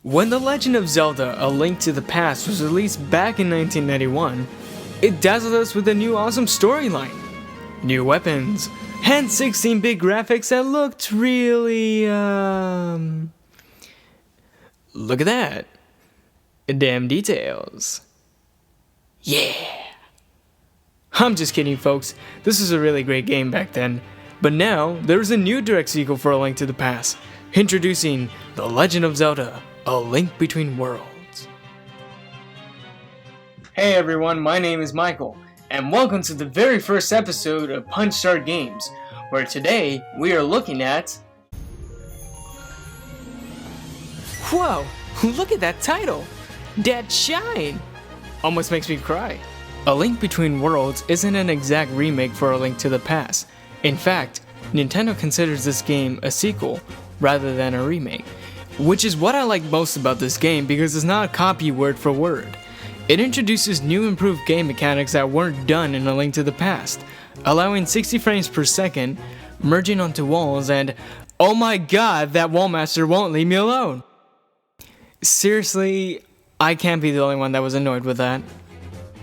When The Legend of Zelda: A Link to the Past was released back in 1991, it dazzled us with a new awesome storyline, new weapons, and 16-bit graphics that looked really, look at that. Damn details. Yeah. I'm just kidding, folks. This was a really great game back then. But now, there's a new direct sequel for A Link to the Past, introducing The Legend of Zelda: A Link Between Worlds. Hey everyone, my name is Michael, and welcome to the very first episode of Punch Start Games, where today we are looking at... Whoa, look at that title! That shine! Almost makes me cry. A Link Between Worlds isn't an exact remake for A Link to the Past. In fact, Nintendo considers this game a sequel rather than a remake, which is what I like most about this game because it's not a copy word for word. It introduces new improved game mechanics that weren't done in A Link to the Past, allowing 60 frames per second, merging onto walls, and oh my god, that wallmaster won't leave me alone! Seriously, I can't be the only one that was annoyed with that.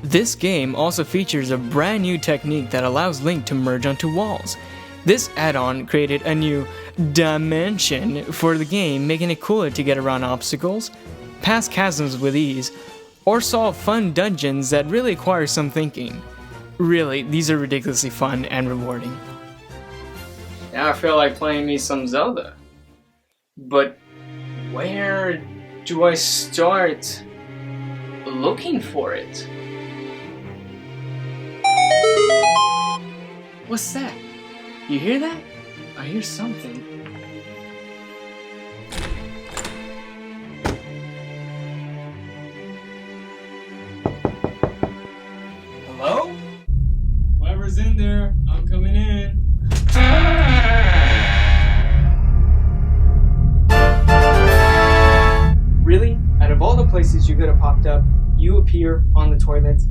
This game also features a brand new technique that allows Link to merge onto walls. This add-on created a new dimension for the game, making it cooler to get around obstacles, pass chasms with ease, or solve fun dungeons that really require some thinking. Really, these are ridiculously fun and rewarding. Now I feel like playing me some Zelda. But where do I start looking for it? What's that? You hear that? I hear something. Hello? Whoever's in there, I'm coming in. Really? Out of all the places you could have popped up, you appear on the toilet?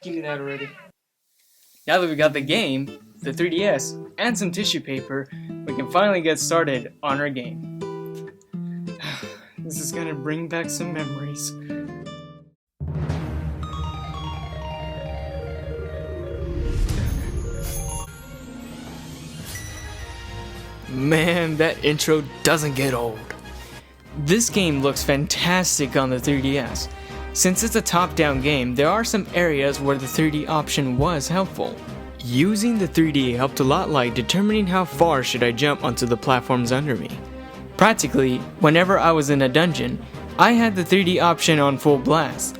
Give me that already. Now that we got the game, the 3DS, and some tissue paper, we can finally get started on our game. This is gonna bring back some memories. Man, that intro doesn't get old. This game looks fantastic on the 3DS. Since it's a top-down game, there are some areas where the 3D option was helpful. Using the 3D helped a lot, like determining how far should I jump onto the platforms under me. Practically, whenever I was in a dungeon, I had the 3D option on full blast.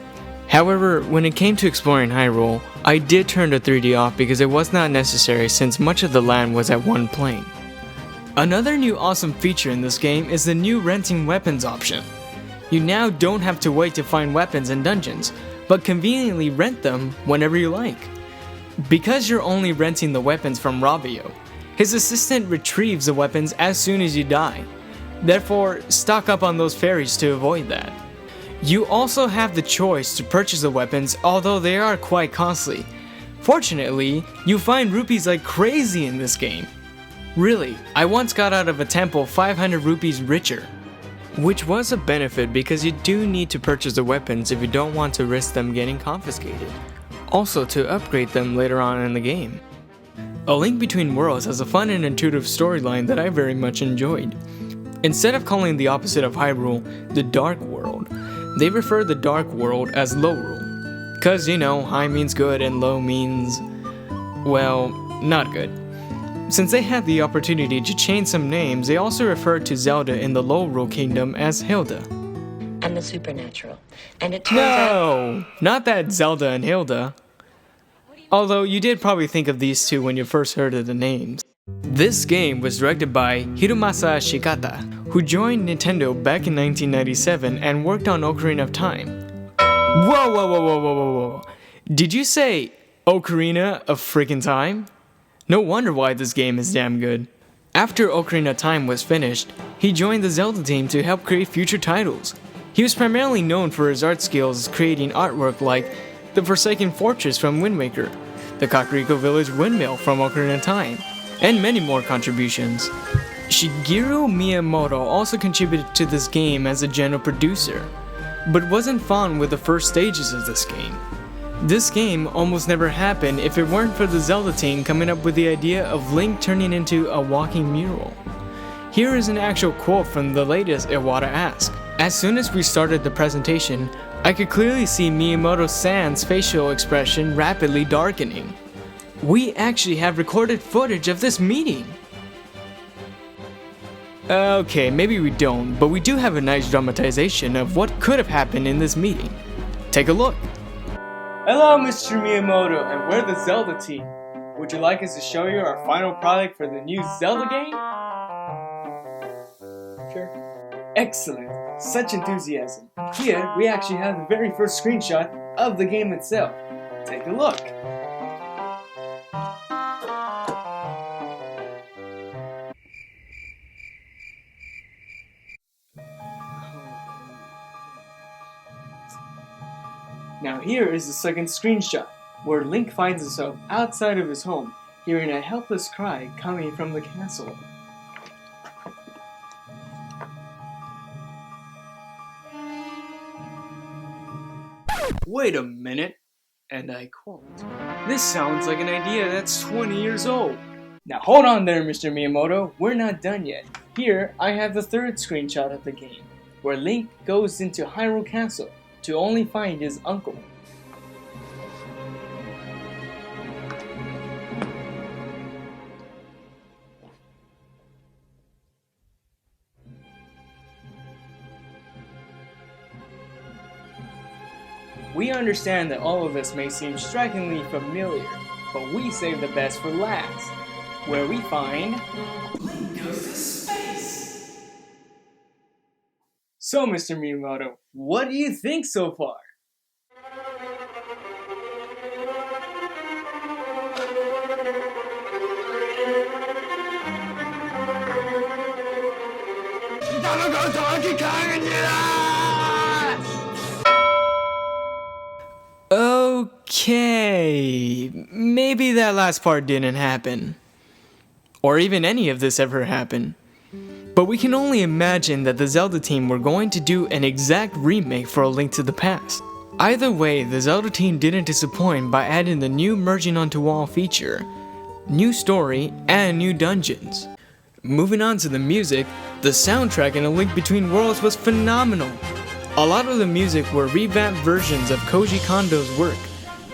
However, when it came to exploring Hyrule, I did turn the 3D off because it was not necessary since much of the land was at one plane. Another new awesome feature in this game is the new renting weapons option. You now don't have to wait to find weapons in dungeons, but conveniently rent them whenever you like. Because you're only renting the weapons from Rabio, his assistant retrieves the weapons as soon as you die. Therefore, stock up on those fairies to avoid that. You also have the choice to purchase the weapons, although they are quite costly. Fortunately, you find rupees like crazy in this game. Really, I once got out of a temple 500 rupees richer. Which was a benefit because you do need to purchase the weapons if you don't want to risk them getting confiscated. Also to upgrade them later on in the game. A Link Between Worlds has a fun and intuitive storyline that I very much enjoyed. Instead of calling the opposite of Hyrule the Dark World, they refer the Dark World as Lowrule. Cause you know, high means good and low means, well, not good. Since they had the opportunity to change some names, they also referred to Zelda in the Lowrule Kingdom as Hilda. And the supernatural. And it turns out... No! Not that Zelda and Hilda. Although you did probably think of these two when you first heard of the names. This game was directed by Hiromasa Shikata, who joined Nintendo back in 1997 and worked on Ocarina of Time. Whoa. Did you say Ocarina of Freaking Time? No wonder why this game is damn good. After Ocarina of Time was finished, he joined the Zelda team to help create future titles. He was primarily known for his art skills creating artwork like the Forsaken Fortress from Wind Waker, the Kakariko Village Windmill from Ocarina of Time, and many more contributions. Shigeru Miyamoto also contributed to this game as a general producer, but wasn't fond with the first stages of this game. This game almost never happened if it weren't for the Zelda team coming up with the idea of Link turning into a walking mural. Here is an actual quote from the latest Iwata Ask. As soon as we started the presentation, I could clearly see Miyamoto-san's facial expression rapidly darkening. We actually have recorded footage of this meeting. Okay, maybe we don't, but we do have a nice dramatization of what could have happened in this meeting. Take a look. Hello, Mr. Miyamoto, and we're the Zelda team. Would you like us to show you our final product for the new Zelda game? Sure. Excellent. Such enthusiasm. Here, we actually have the very first screenshot of the game itself. Take a look. Now here is the second screenshot, where Link finds himself outside of his home, hearing a helpless cry coming from the castle. Wait a minute, and I quote, "This sounds like an idea that's 20 years old." Now hold on there, Mr. Miyamoto, we're not done yet. Here I have the third screenshot of the game, where Link goes into Hyrule Castle to only find his uncle. We understand that all of this may seem strikingly familiar, but we save the best for last, where we find Link goes to space. So, Mr. Miyamoto, what do you think so far? Okay, maybe that last part didn't happen. Or even any of this ever happened. But we can only imagine that the Zelda team were going to do an exact remake for A Link to the Past. Either way, the Zelda team didn't disappoint by adding the new merging onto wall feature, new story, and new dungeons. Moving on to the music, the soundtrack in A Link Between Worlds was phenomenal. A lot of the music were revamped versions of Koji Kondo's work,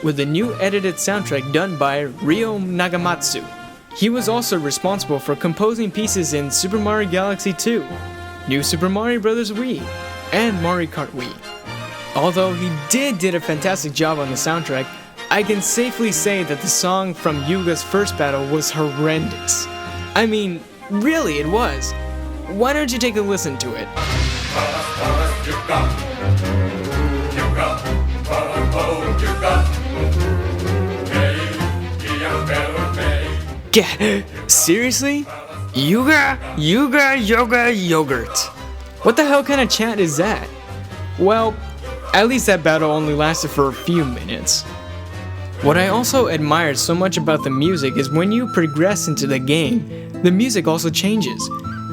with a new edited soundtrack done by Ryo Nagamatsu. He was also responsible for composing pieces in Super Mario Galaxy 2, New Super Mario Bros. Wii, and Mario Kart Wii. Although he did a fantastic job on the soundtrack, I can safely say that the song from Yuga's first battle was horrendous. I mean, really it was. Why don't you take a listen to it? Seriously? Yuga, yoga, yogurt. What the hell kind of chant is that? Well, at least that battle only lasted for a few minutes. What I also admired so much about the music is when you progress into the game, the music also changes.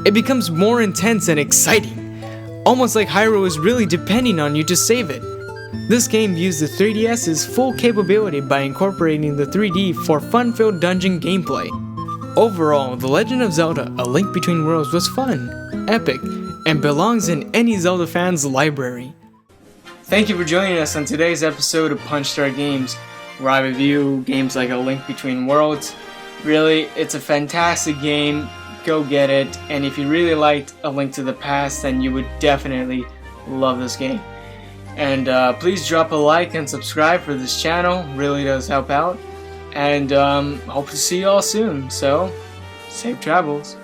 It becomes more intense and exciting, almost like Hyrule is really depending on you to save it. This game used the 3DS's full capability by incorporating the 3D for fun-filled dungeon gameplay. Overall, The Legend of Zelda: A Link Between Worlds was fun, epic, and belongs in any Zelda fan's library. Thank you for joining us on today's episode of Punch Star Games, where I review games like A Link Between Worlds. Really, it's a fantastic game. Go get it, and if you really liked A Link to the Past, then you would definitely love this game. And please drop a like and subscribe for this channel, really does help out. And hope to see you all soon, so safe travels.